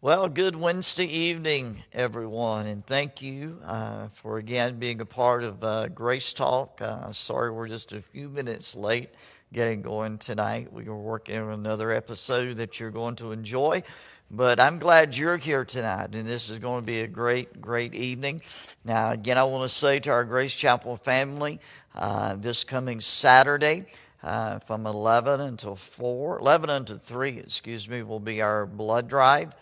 Well, good Wednesday evening, everyone, and thank you for again being a part of Grace Talk. Sorry we're just a few minutes late getting going tonight. We were working on another episode that you're going to enjoy, but I'm glad you're here tonight, and this is going to be a great evening. Now, again, I want to say to our Grace Chapel family, this coming Saturday, from 11 until 3, will be our blood drive.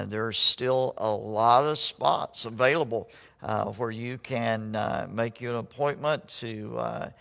There's still a lot of spots available where you can make you an appointment to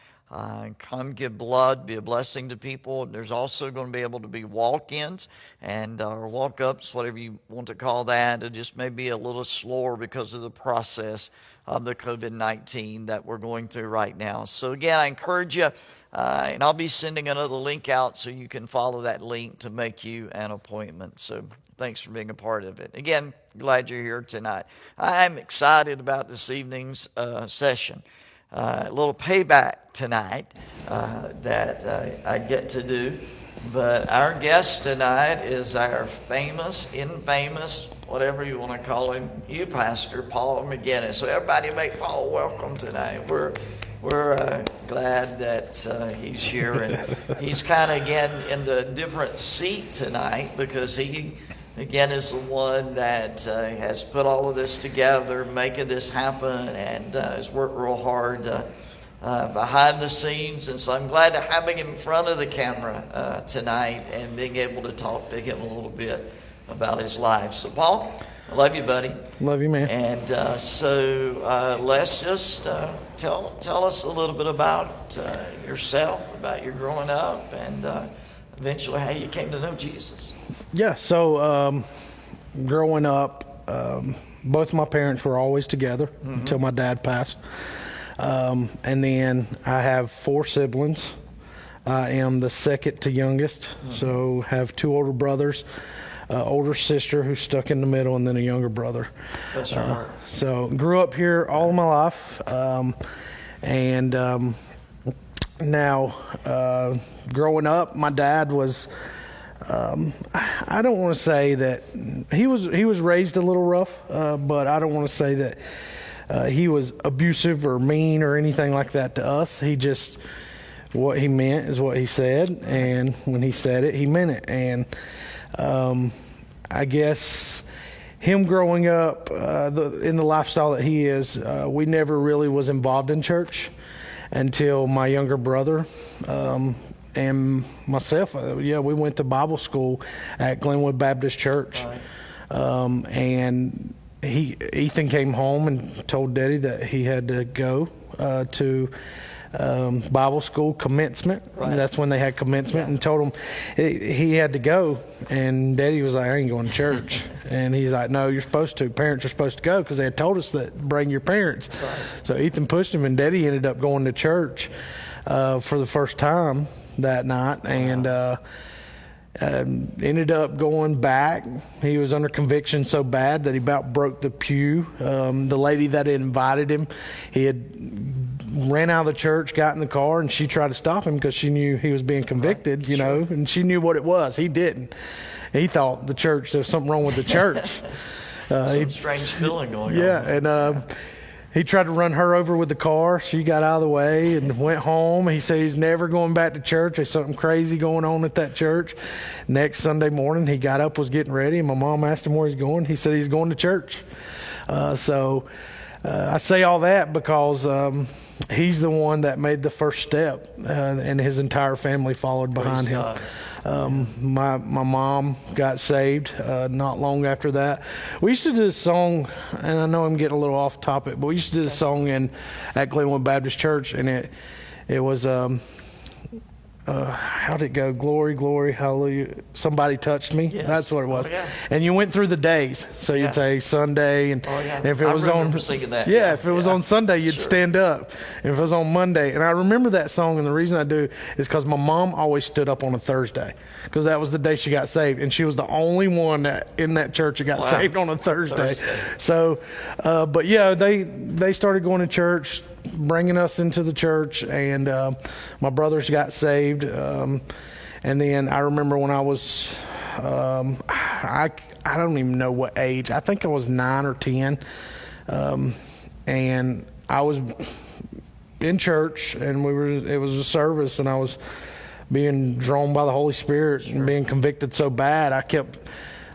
come give blood, be a blessing to people. There's also going to be able to be walk-ins and or walk-ups, whatever you want to call that. It just may be a little slower because of the process of the COVID-19 that we're going through right now. So again, I encourage you, and I'll be sending another link out so you can follow that link to make you an appointment. So thanks for being a part of it. Again, glad you're here tonight. I'm excited about this evening's session. A little payback tonight that I get to do. But our guest tonight is our famous, infamous, whatever you want to call him, you pastor, Paul McGinnis. So everybody make Paul welcome tonight. We're glad that he's here, and he's kind of again in the different seat tonight because he again is the one that has put all of this together, making this happen, and has worked real hard behind the scenes. And so I'm glad to have him in front of the camera tonight and being able to talk to him a little bit about his life. So Paul, I love you, buddy. Love you, man. And so let's just tell us a little bit about yourself, about your growing up, and eventually how you came to know Jesus. Yeah, so growing up, both my parents were always together until my dad passed. And then I have 4 siblings. I am the second to youngest, so have 2 older brothers, older sister who's stuck in the middle, and then a younger brother. That's right. So grew up here all of my life, and now growing up, my dad was I don't want to say that he was raised a little rough, but I don't want to say that he was abusive or mean or anything like that to us. He just, what he meant is what he said, and when he said it, he meant it. And I guess him growing up in the lifestyle that he is, we never really was involved in church until my younger brother and myself. We went to Bible school at Glenwood Baptist Church. Right. And Ethan came home and told Daddy that he had to go to Bible school commencement. Right. That's when they had commencement, and told him he had to go. And Daddy was like, I ain't going to church. And he's like, no, you're supposed to. Parents are supposed to go because they had told us that bring your parents. Right. So Ethan pushed him, and Daddy ended up going to church for the first time that night. Wow. And ended up going back. He was under conviction so bad that he about broke the pew. The lady that had invited him, he had ran out of the church, got in the car, and she tried to stop him because she knew he was being convicted, you know, and she knew what it was. He didn't. He thought there was something wrong with the church. Some strange feeling going on. Yeah, and he tried to run her over with the car. She got out of the way and went home. He said he's never going back to church. There's something crazy going on at that church. Next Sunday morning, he got up, was getting ready, and my mom asked him where he's going. He said he's going to church. So I say all that because he's the one that made the first step, and his entire family followed behind him. My mom got saved not long after that. We used to do this song, and I know I'm getting a little off topic, but we used to do this song at Glenwood Baptist Church, and it was how'd it go? Glory, glory, hallelujah. Somebody touched me. Yes. That's what it was. Oh, yeah. And you went through the days. So you'd say Sunday, and if it was on that. if it was on Sunday, you'd stand up. And if it was on Monday, and I remember that song, and the reason I do is because my mom always stood up on a Thursday, because that was the day she got saved, and she was the only one that in that church that got saved on a Thursday. So, but yeah, they started going to church, bringing us into the church, and my brothers got saved. And then I remember when I was I don't even know what age. I think I was 9 or 10, and I was in church, and it was a service, and I was being drawn by the Holy Spirit and being convicted so bad. I kept,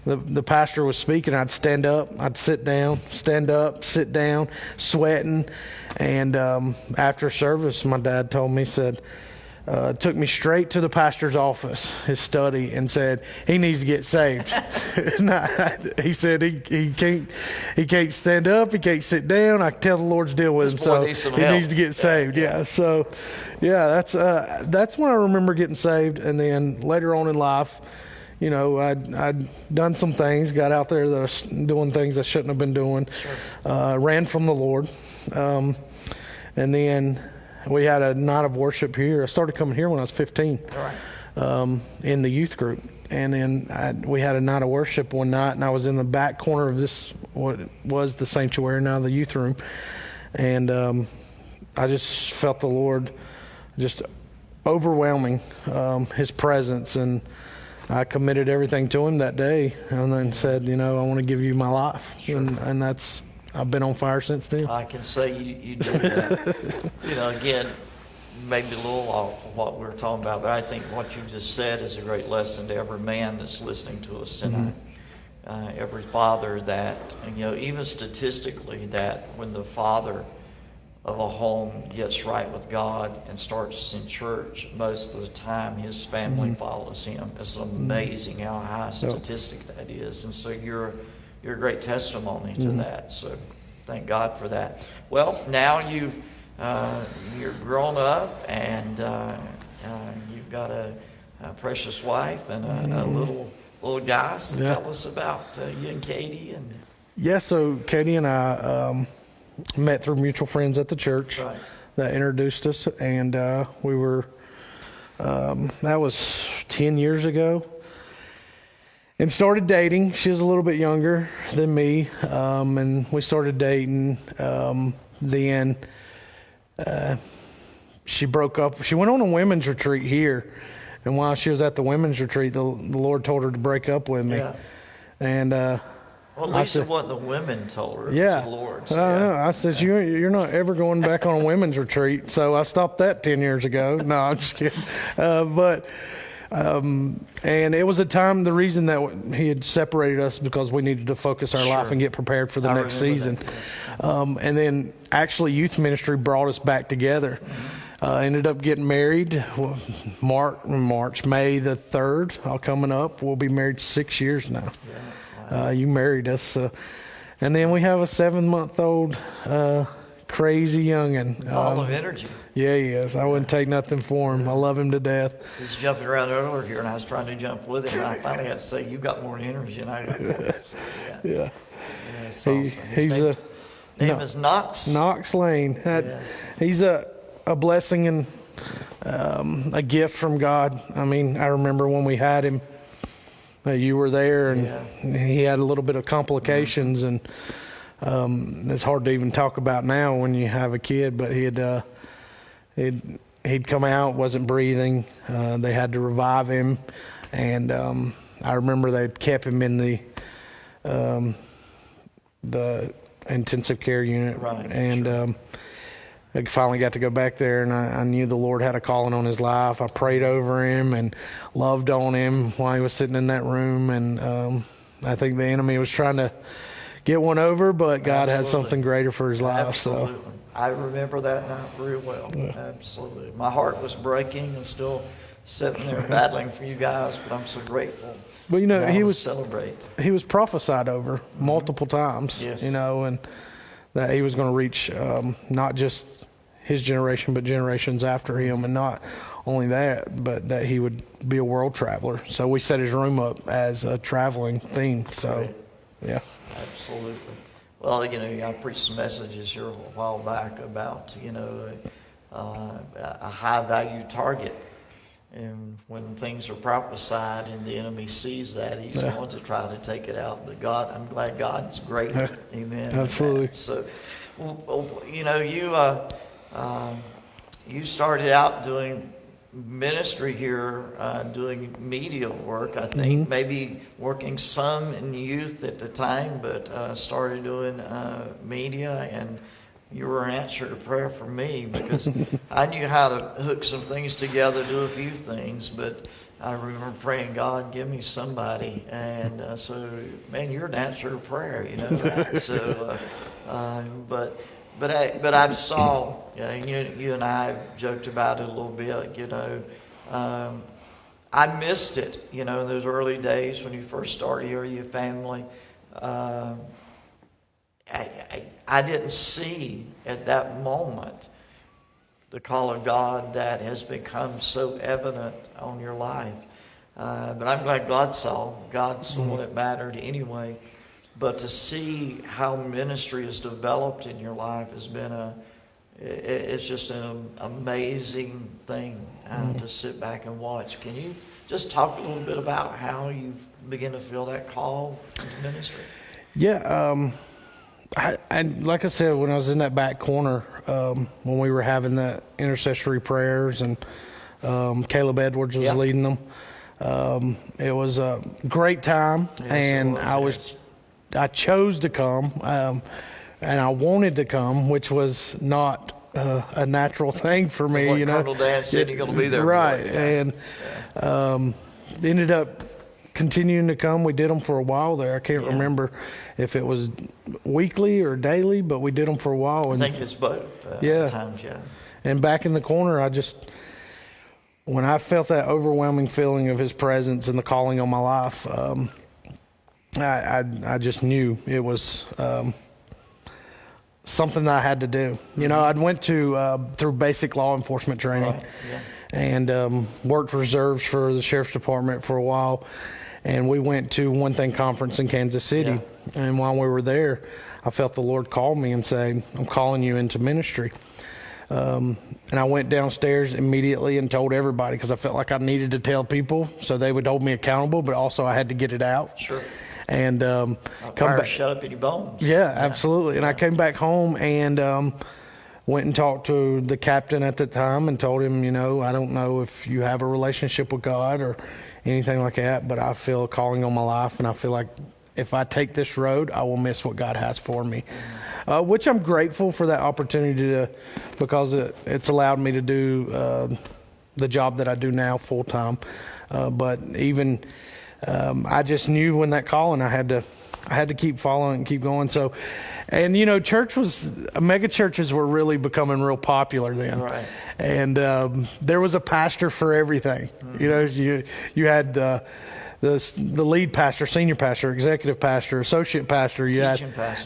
the pastor was speaking, I'd stand up, I'd sit down, stand up, sit down, sweating. And after service, my dad told me, took me straight to the pastor's office, his study, and said he needs to get saved. He said he can't stand up, he can't sit down. I can tell the Lord's deal with him, so he needs to get saved. Yeah. So that's when I remember getting saved. And then later on in life, you know, I'd done some things, got out there that I was doing things I shouldn't have been doing, ran from the Lord, and then we had a night of worship here. I started coming here when I was 15, in the youth group. And then we had a night of worship one night, and I was in the back corner of this, what was the sanctuary, now the youth room. And I just felt the Lord just overwhelming, his presence. And I committed everything to him that day, and then said, you know, I want to give you my life. And that's, I've been on fire since then. I can say you did that. You know, again, maybe a little off of what we were talking about, but I think what you just said is a great lesson to every man that's listening to us tonight. Every father that, you know, even statistically, that when the father of a home gets right with God and starts in church, most of the time his family follows him. It's amazing how high a statistic that is. And so you're a great testimony to that. So thank God for that. Well, now you're grown up, and you've got a precious wife and a little guy. So tell us about you and Katie. And so Katie and I met through mutual friends at the church that introduced us, and we were that was 10 years ago, and started dating. She was a little bit younger than me, and we started dating. Then she broke up. She went on a women's retreat here, and while she was at the women's retreat, the Lord told her to break up with me. And well, at least it wasn't the women told her. It was the Lord. So, I said, you're not ever going back on a women's retreat. So I stopped that 10 years ago. No, I'm just kidding. And it was a time, the reason that he had separated us because we needed to focus our life and get prepared for the next season. And then actually youth ministry brought us back together. Ended up getting married May the 3rd, all coming up. We'll be married 6 years now. You married us. And then we have a 7-month-old crazy youngin'. Ball of energy. Yeah, he is. I wouldn't take nothing for him. I love him to death. He's jumping around earlier here, and I was trying to jump with him. And I finally had to say, "You got more energy than I got." So, it's awesome. His name is Knox. Knox Lane. He's a blessing and a gift from God. I mean, I remember when we had him. You were there, and he had a little bit of complications, and it's hard to even talk about now when you have a kid. But he'd come out, wasn't breathing. They had to revive him, and I remember they kept him in the intensive care unit, and I finally got to go back there, and I knew the Lord had a calling on his life. I prayed over him and loved on him while he was sitting in that room. And I think the enemy was trying to get one over, but God had something greater for his life. Absolutely. So I remember that night very well. Absolutely. My heart was breaking and still sitting there battling for you guys, but I'm so grateful. But you know, he was prophesied over multiple times. You know, and that he was going to reach not just his generation, but generations after him. And not only that, but that he would be a world traveler. So we set his room up as a traveling theme. So, Absolutely. Well, you know, I preached some messages here a while back about, you know, a high-value target. And when things are prophesied and the enemy sees that, he's going to try to take it out. But God, I'm glad God's greater. Amen. Absolutely. So, you know, you started out doing ministry here, doing media work. I think maybe working some in youth at the time, but started doing media, and you were an answer to prayer for me because I knew how to hook some things together, do a few things, but I remember praying, God, give me somebody, and so, man, you're an answer to prayer, you know. Right? So, but I've saw, you and I have joked about it a little bit, you know. I missed it, you know, in those early days when you first started here, your family. I didn't see at that moment the call of God that has become so evident on your life. But I'm glad God saw. God saw what it mattered anyway. But to see how ministry has developed in your life has been it's just an amazing thing to sit back and watch. Can you just talk a little bit about how you begin to feel that call into ministry? Yeah, I like I said, when I was in that back corner, when we were having the intercessory prayers and Caleb Edwards was leading them, it was a great time, and I chose to come, and I wanted to come, which was not a natural thing for me. You know, Colonel Dan said you're going to be there, right? And ended up continuing to come. We did them for a while there. I can't remember if it was weekly or daily, but we did them for a while. And I think it's both times, And back in the corner, when I felt that overwhelming feeling of his presence and the calling on my life, I just knew it was something that I had to do. You know, I'd went through basic law enforcement training and worked reserves for the sheriff's department for a while. And we went to One Thing Conference in Kansas City. And while we were there, I felt the Lord call me and say, I'm calling you into ministry. And I went downstairs immediately and told everybody because I felt like I needed to tell people so they would hold me accountable, but also I had to get it out. Sure. And come back. Shut up in your bones. Yeah, absolutely. And I came back home and went and talked to the captain at the time and told him, you know, I don't know if you have a relationship with God or anything like that, but I feel a calling on my life, and I feel like if I take this road, I will miss what God has for me. Which I'm grateful for that opportunity because it's allowed me to do the job that I do now full time. But even I just knew when that calling, I had to keep following and keep going. So, and you know, mega churches were really becoming real popular then. Right. And there was a pastor for everything. You know, you had the lead pastor, senior pastor, executive pastor, associate pastor,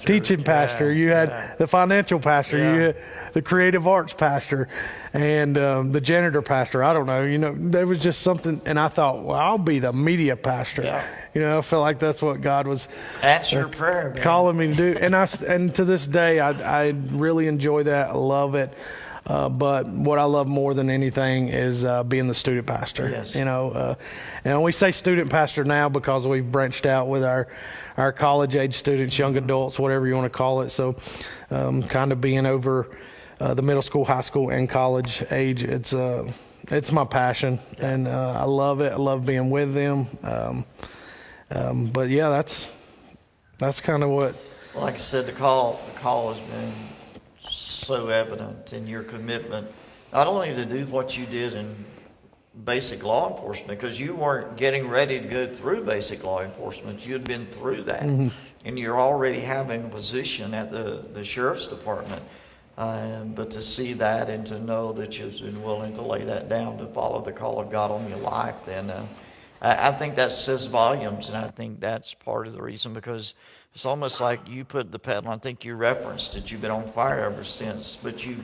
teaching pastor, you had the financial pastor, you had the creative arts pastor, and the janitor pastor. I don't know, you know, there was just something, and I thought, well, I'll be the media pastor. You know, I felt like that's what God was answer prayer, man. Calling me to do, and to this day, I really enjoy that. I love it. But what I love more than anything is being the student pastor. Yes. You know, and we say student pastor now because we've branched out with our college age students, young adults, whatever you want to call it. So kind of being over the middle school, high school, and college age, it's my passion, and I love it. I love being with them. But yeah, that's kind of what. Well, like I said, the call has been so evident in your commitment, not only to do what you did in basic law enforcement, because you weren't getting ready to go through basic law enforcement. You had been through that, and you're already having a position at the sheriff's department. But to see that and to know that you've been willing to lay that down to follow the call of God on your life, then I think that says volumes, and I think that's part of the reason, because it's almost like you put the pedal. I think you referenced that you've been on fire ever since, but you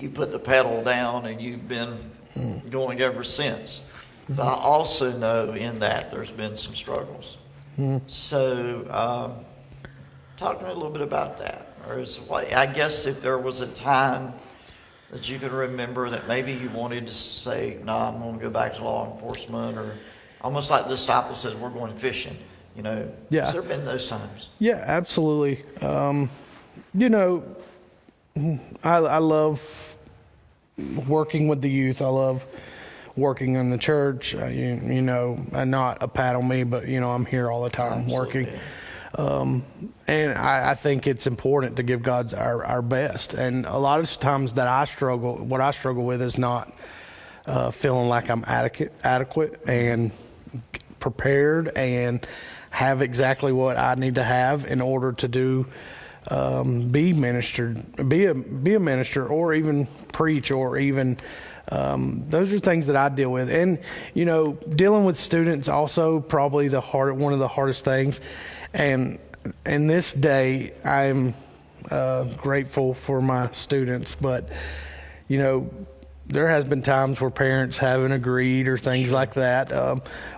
put the pedal down and you've been going ever since. But I also know in that there's been some struggles. So talk to me a little bit about that. I guess if there was a time that you could remember that maybe you wanted to say, no, I'm going to go back to law enforcement, or almost like the disciples said, we're going fishing. You know, has there been those times? Yeah, absolutely. You know, I love working with the youth. I love working in the church. You know, not a pat on me, but I'm here all the time working. And I think it's important to give God our best. And a lot of times that what I struggle with is not feeling like I'm adequate and prepared and have exactly what I need to have in order to be a minister, or even preach, or even those are things that I deal with. And dealing with students also probably one of the hardest things. And in this day, I'm grateful for my students, but there has been times where parents haven't agreed or things like that,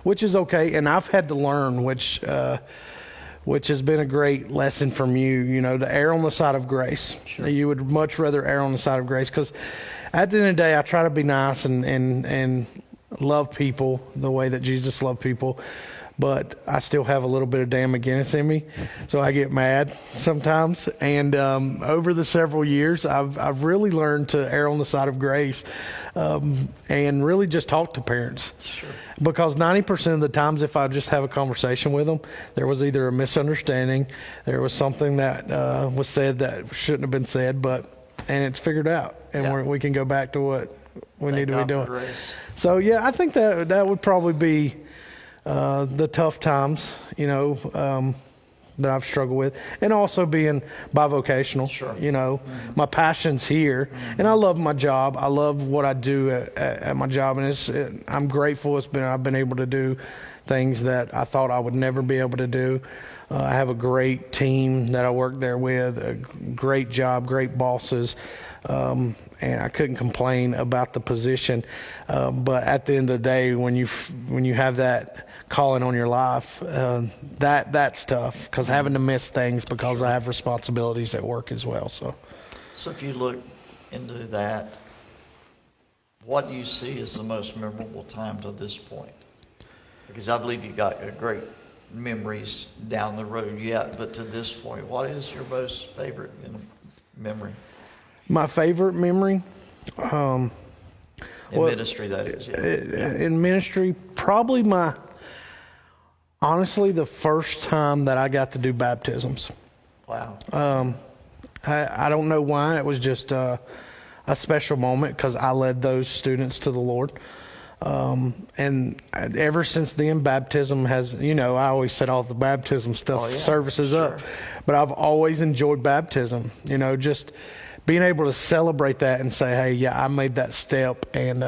which is okay. And I've had to learn, which has been a great lesson from you, to err on the side of grace. Sure. You would much rather err on the side of grace, because at the end of the day, I try to be nice and love people the way that Jesus loved people. But I still have a little bit of damn McGinnis in me, so I get mad sometimes. And over the several years, I've really learned to err on the side of grace, and really just talk to parents. Sure. Because 90% of the times, if I just have a conversation with them, there was either a misunderstanding, there was something that was said that shouldn't have been said, and it's figured out, and we can go back to what we need to be doing. So I think that would probably be the tough times, that I've struggled with, and also being bivocational. Sure. My passion's here, and I love my job. I love what I do at my job, and I'm grateful. I've been able to do things that I thought I would never be able to do. I have a great team that I work there with, a great job, great bosses. And I couldn't complain about the position. But at the end of the day, when you have that calling on your life, that's tough, because having to miss things because I have responsibilities at work as well. So if you look into that, what do you see as the most memorable time to this point? Because I believe you got great memories down the road yet, but to this point, what is your most favorite memory? My favorite memory? In ministry, that is. Yeah. In ministry, probably honestly, the first time that I got to do baptisms. Wow. I don't know why. It was just a special moment, because I led those students to the Lord. And ever since then, baptism has, I always set all the baptism stuff, services up, but I've always enjoyed baptism, just being able to celebrate that and say, hey, I made that step, and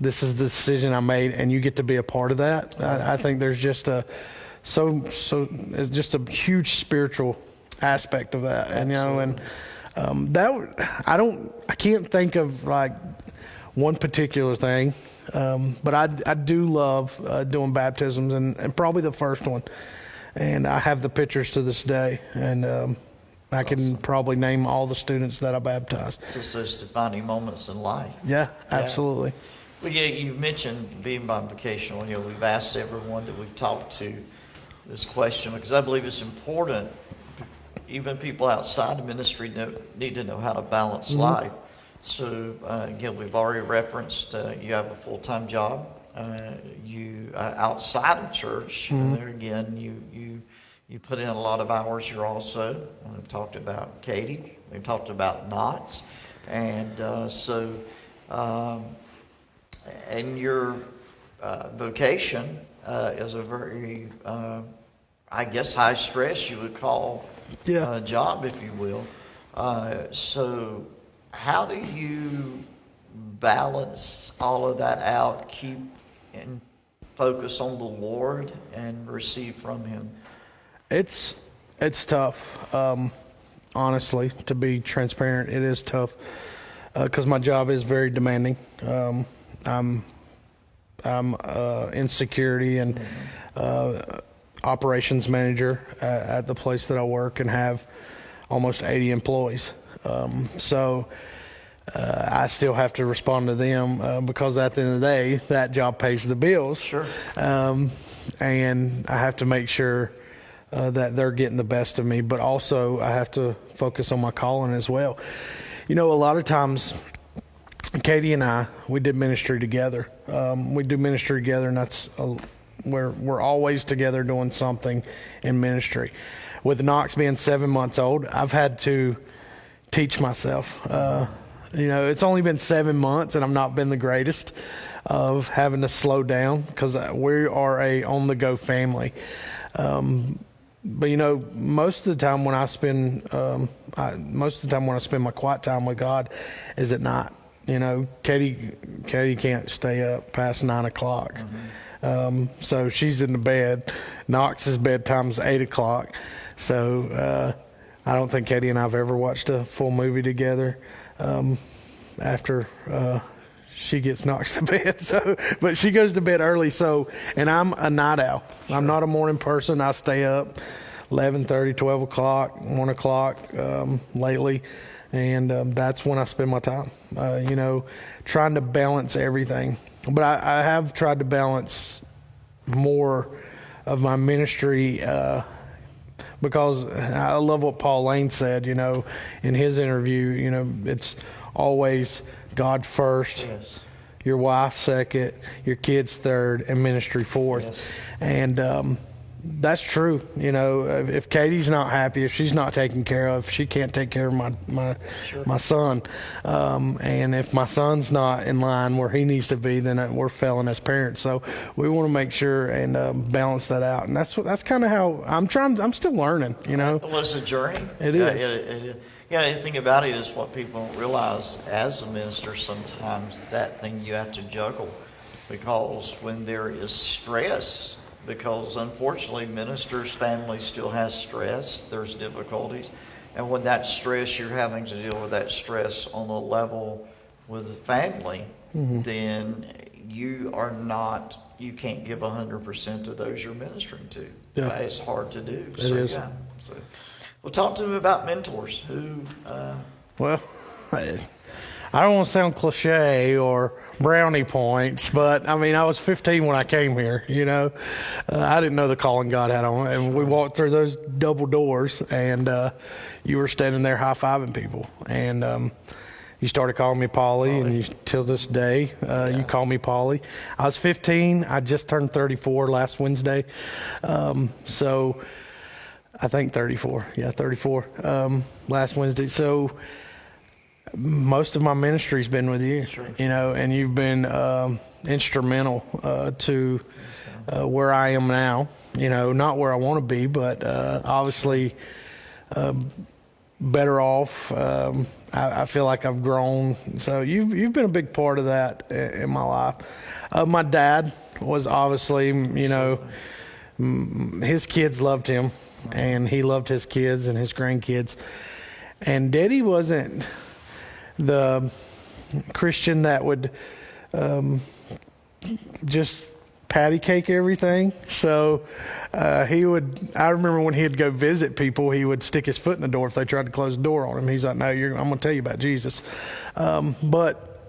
this is the decision I made, and you get to be a part of that. I think there's just it's just a huge spiritual aspect of that. Absolutely. And I can't think of like one particular thing, but I do love doing baptisms, and probably the first one, and I have the pictures to this day, and I can probably name all the students that I baptized. Just those defining moments in life. Yeah, absolutely. Well, you mentioned being bivocational. We've asked everyone that we've talked to this question, because I believe it's important. Even people outside the ministry need to know how to balance life. So, again, we've already referenced you have a full-time job. You outside of church, and there again, you put in a lot of hours. We've talked about Katie. We've talked about Knots. And and your vocation is a very, I guess, high stress, you would call, job, if you will. So how do you balance all of that out, keep and focus on the Lord and receive from Him? It's tough, honestly, to be transparent. It is tough, because my job is very demanding. I'm in security and operations manager at the place that I work, and have almost 80 employees. So I still have to respond to them, because at the end of the day, that job pays the bills. Sure. And I have to make sure that they're getting the best of me, but also I have to focus on my calling as well. A lot of times Katie and I, we did ministry together. We do ministry together, and that's where we're always together doing something in ministry. With Knox being 7 months old, I've had to teach myself. It's only been 7 months, and I've not been the greatest of having to slow down because we are a on-the-go family. But most of the time when I spend my quiet time with God is at night. Katie can't stay up past 9 o'clock. So she's in the bed. Knox's bedtime's 8 o'clock. So I don't think Katie and I have ever watched a full movie together after she gets Knox to bed. But she goes to bed early. And I'm a night owl. Sure. I'm not a morning person. I stay up 11:30, 12 o'clock, 1 o'clock lately. And that's when I spend my time, trying to balance everything. But I have tried to balance more of my ministry because I love what Paul Lane said, in his interview. It's always God first, yes, your wife second, your kids third, and ministry fourth. Yes. And that's true. If Katie's not happy, if she's not taken care of, she can't take care of my son. And if my son's not in line where he needs to be, then we're failing as parents. So we want to make sure and balance that out. And that's kind of how I'm still learning. Well, it's a journey. It is. The thing about it is what people don't realize as a minister, sometimes that thing you have to juggle, because when there is stress, because unfortunately ministers' family still has stress, there's difficulties, and when that stress, you're having to deal with that stress on a level with the family, then you can't give 100% to those you're ministering to. Yeah. It's hard to do. It is. Well, talk to me about mentors. Well, I don't want to sound cliche or brownie points, but I was 15 when I came here. I didn't know the calling God had on, and we walked through those double doors, and you were standing there high-fiving people, and you started calling me Paulie, and till this day, you call me Paulie. I was 15. I just turned 34 last Wednesday, so I think 34. Yeah, 34 last Wednesday. So most of my ministry's been with you, Sure. And you've been instrumental to where I am now. Not where I want to be, but obviously better off. I feel like I've grown. So you've been a big part of that in my life. My dad was obviously, his kids loved him, and he loved his kids and his grandkids. And Daddy wasn't the Christian that would just patty cake everything. So I remember when he'd go visit people, he would stick his foot in the door if they tried to close the door on him. He's like, no, I'm going to tell you about Jesus. But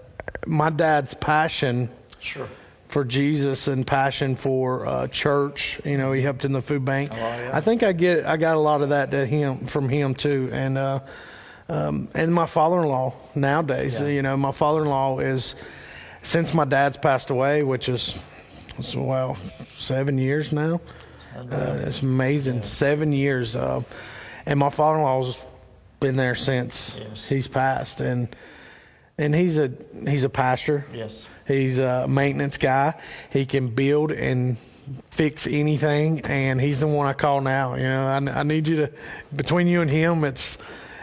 my dad's passion for Jesus and passion for church, he helped in the food bank. I think I got a lot of that from him too. And my father-in-law nowadays, my father-in-law is, since my dad's passed away, which is, 7 years now. It's amazing. Yeah. 7 years. And my father-in-law's been there since he's passed. And he's a pastor. Yes. He's a maintenance guy. He can build and fix anything. And he's the one I call now. I need you to, between you and him, it's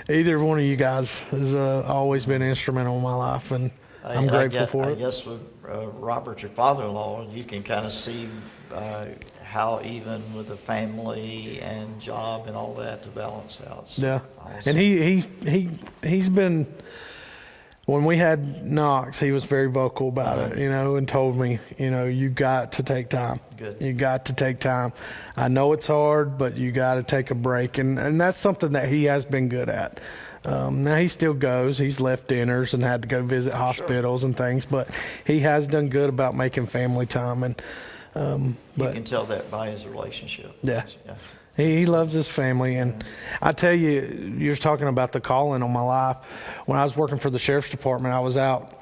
either one of you guys has always been instrumental in my life, and I'm grateful for it. I guess with Robert, your father-in-law, you can kind of see how even with the family and job and all that to balance out. So yeah, awesome. And he's been, when we had Knox, he was very vocal about it, and told me, you got to take time. Good. You got to take time. I know it's hard, but you got to take a break. And that's something that he has been good at. Now he still goes. He's left dinners and had to go visit hospitals and things, but he has done good about making family time. And you can tell that by his relationship. Yeah. He loves his family. And I tell you, you're talking about the calling on my life. When I was working for the sheriff's department, I was out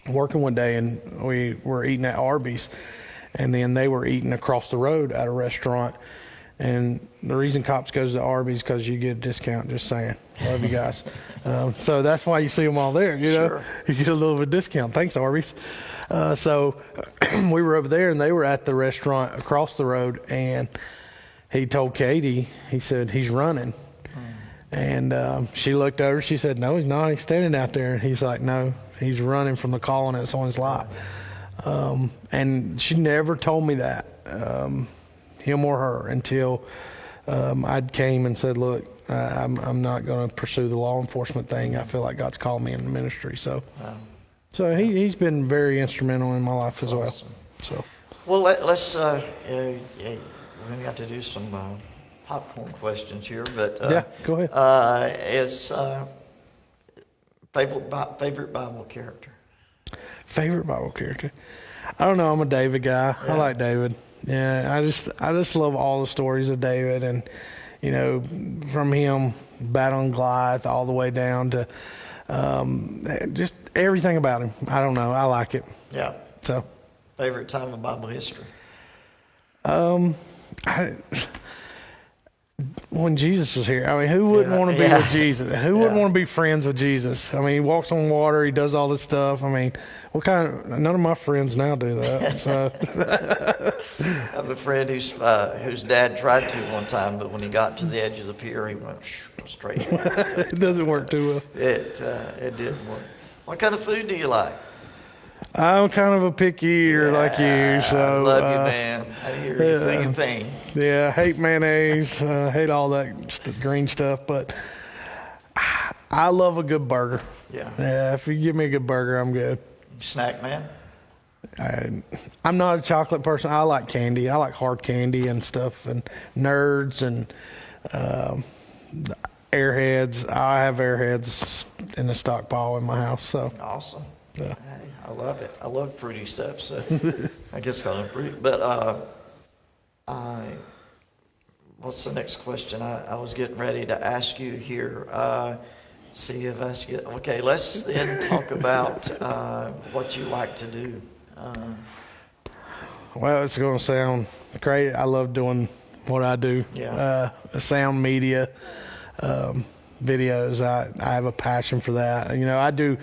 working one day, and we were eating at Arby's, and then they were eating across the road at a restaurant. And the reason Cops goes to Arby's because you get a discount. Just saying. Love you guys. So that's why you see them all there. You know, you get a little bit of discount. Thanks, Arby's. So we were over there, and they were at the restaurant across the road, and he told Katie, he said, he's running. And she looked over. She said, no, he's not. He's standing out there. And he's like, no, he's running from the calling that's on his life. And she never told me that, him or her, until I came and said, look, I'm not going to pursue the law enforcement thing. I feel like God's called me in the ministry. So he's been very instrumental in my life as well. So, well, let's we got to do some popcorn questions here, but yeah, go ahead. Is favorite Bible character? Favorite Bible character? I don't know. I'm a David guy. Yeah. I like David. Yeah, I just love all the stories of David, and you know, from him battling Goliath all the way down to just everything about him. I don't know. I like it. Yeah. So, favorite time in Bible history? When Jesus was here. I mean, who wouldn't want to be with Jesus? Who wouldn't want to be friends with Jesus? I mean, he walks on water. He does all this stuff. I mean, none of my friends now do that. So I have a friend whose dad tried to one time, but when he got to the edge of the pier, he went straight. It doesn't work too well. It didn't work. What kind of food do you like? I'm kind of a picky eater like you, so I love you, man. I hear you, feel your pain. Yeah, I hate mayonnaise, hate all that green stuff, but I love a good burger. Yeah, if you give me a good burger, I'm good. You snack man? I'm not a chocolate person. I like candy. I like hard candy and stuff, and Nerds and Airheads. I have Airheads in the stockpile in my house. So awesome. Yeah. Hey, I love it. I love fruity stuff. So I guess I'm fruity. But what's the next question? I was getting ready to ask you here. See if I get okay. Let's then talk about what you like to do. Well, it's going to sound great. I love doing what I do. Yeah. Sound media, videos. I have a passion for that. You know, I do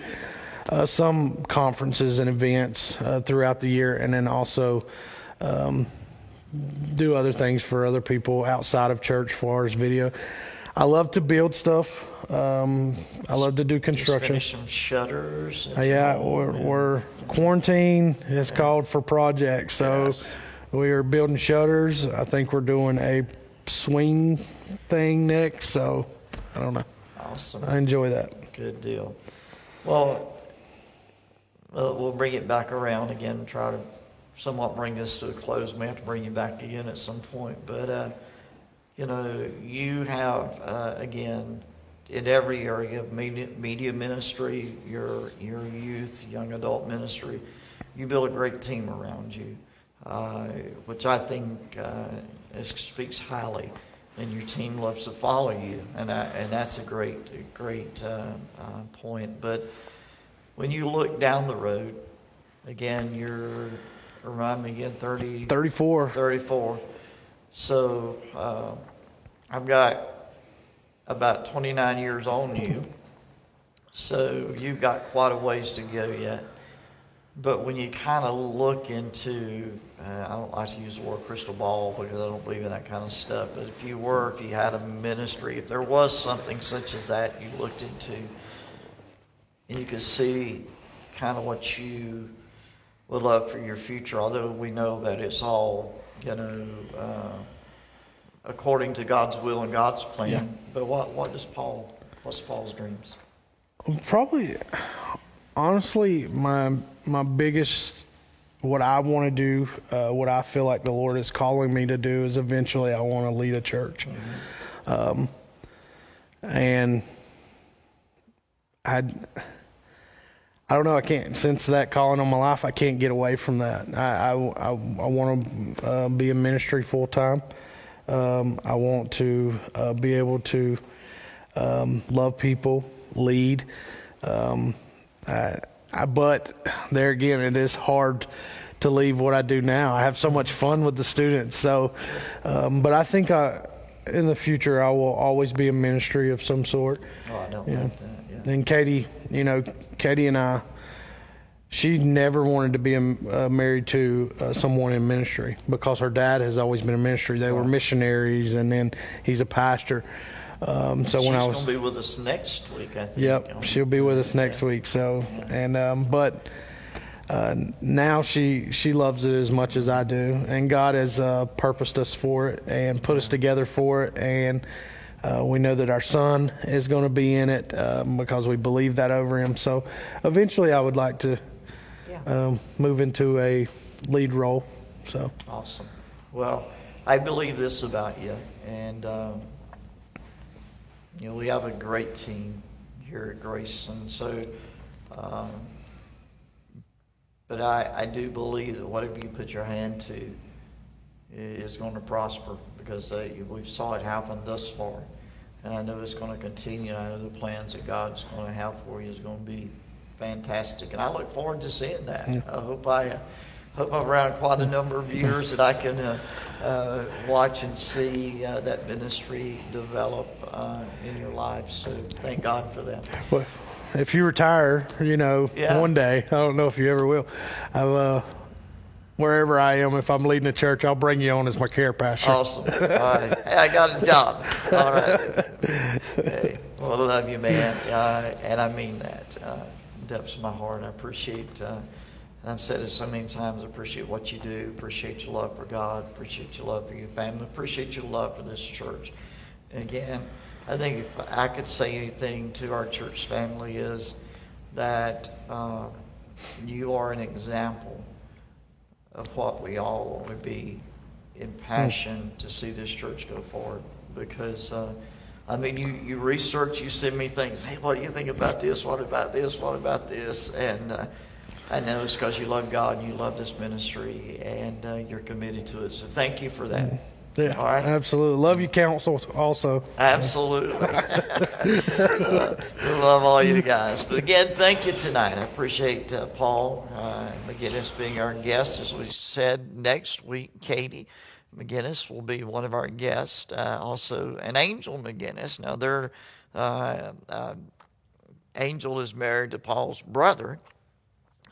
some conferences and events throughout the year, and then also do other things for other people outside of church as far as video. I love to build stuff. I love to do construction. Just finish some shutters. Yeah, we're quarantine is called for projects. So we are building shutters. I think we're doing a swing thing next. So I don't know. Awesome. I enjoy that. Good deal. Well, we'll bring it back around again and try to somewhat bring this to a close. We have to bring you back again at some point. But, you know, you have, again, in every area of media ministry, your youth, young adult ministry, you build a great team around you, which I think speaks highly. And your team loves to follow you, and that's a great point. But when you look down the road, again, remind me again, 34. 34. So I've got about 29 years on you, so you've got quite a ways to go yet. But when you kind of look into, I don't like to use the word crystal ball because I don't believe in that kind of stuff, but if you had a ministry, if there was something such as that you looked into, and you could see kind of what you would love for your future, although we know that it's all, you know, according to God's will and God's plan. Yeah. But what's Paul's dreams? Probably, honestly, my biggest, what I want to do, what I feel like the Lord is calling me to do is eventually I want to lead a church. Mm-hmm. And I don't know, I can't, since that calling on my life, I can't get away from that. I want to be in ministry full time. I want to be able to But there again, it is hard to leave what I do now. I have so much fun with the students. So, but I think in the future I will always be a ministry of some sort. Oh, I don't like that. Yeah. And Katie, Katie and I, she never wanted to be married to someone in ministry because her dad has always been in ministry. They were missionaries, and then he's a pastor. So she's going to be with us next week, I think. Yep, she'll be with us next week. So, and but now she loves it as much as I do, and God has purposed us for it and put us together for it, and we know that our son is going to be in it because we believe that over him. So, eventually, I would like to move into a lead role. So awesome. Well, I believe this about you, and we have a great team here at Grace, and so. But I do believe that whatever you put your hand to is going to prosper, because we've saw it happen thus far, and I know it's going to continue. I know the plans that God's going to have for you is going to be fantastic, and I look forward to seeing that. I hope I'm around quite a number of years that I can watch and see that ministry develop in your life. So thank God for that. Well, if you retire, one day, I don't know if you ever will, wherever I am, if I'm leading a church, I'll bring you on as my care pastor. Awesome. All right. Hey, I got a job. All right. Hey, well, I love you, man. And I mean that. Depths of my heart. I appreciate, and I've said it so many times, I appreciate what you do, appreciate your love for God, appreciate your love for your family, appreciate your love for this church. And again, I think if I could say anything to our church family is that you are an example of what we all want to be in passion to see this church go forward. Because, you research, you send me things. Hey, what do you think about this? What about this? What about this? And I know it's because you love God and you love this ministry, and you're committed to it. So thank you for that. Yeah, all right. Absolutely. Love you, counsel, also. Absolutely. We love all you guys. But again, thank you tonight. I appreciate Paul McGinnis being our guest. As we said, next week, Katie McGinnis will be one of our guests. Also, an Angel McGinnis. Now, Angel is married to Paul's brother.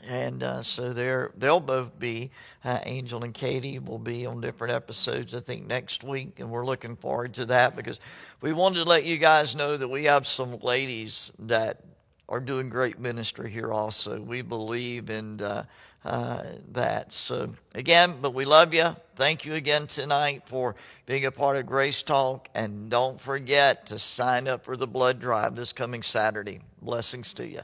And so they'll both be, Angel and Katie will be on different episodes, I think, next week. And we're looking forward to that, because we wanted to let you guys know that we have some ladies that are doing great ministry here also. We believe in that. So, again, but we love you. Thank you again tonight for being a part of Grace Talk. And don't forget to sign up for the blood drive this coming Saturday. Blessings to you.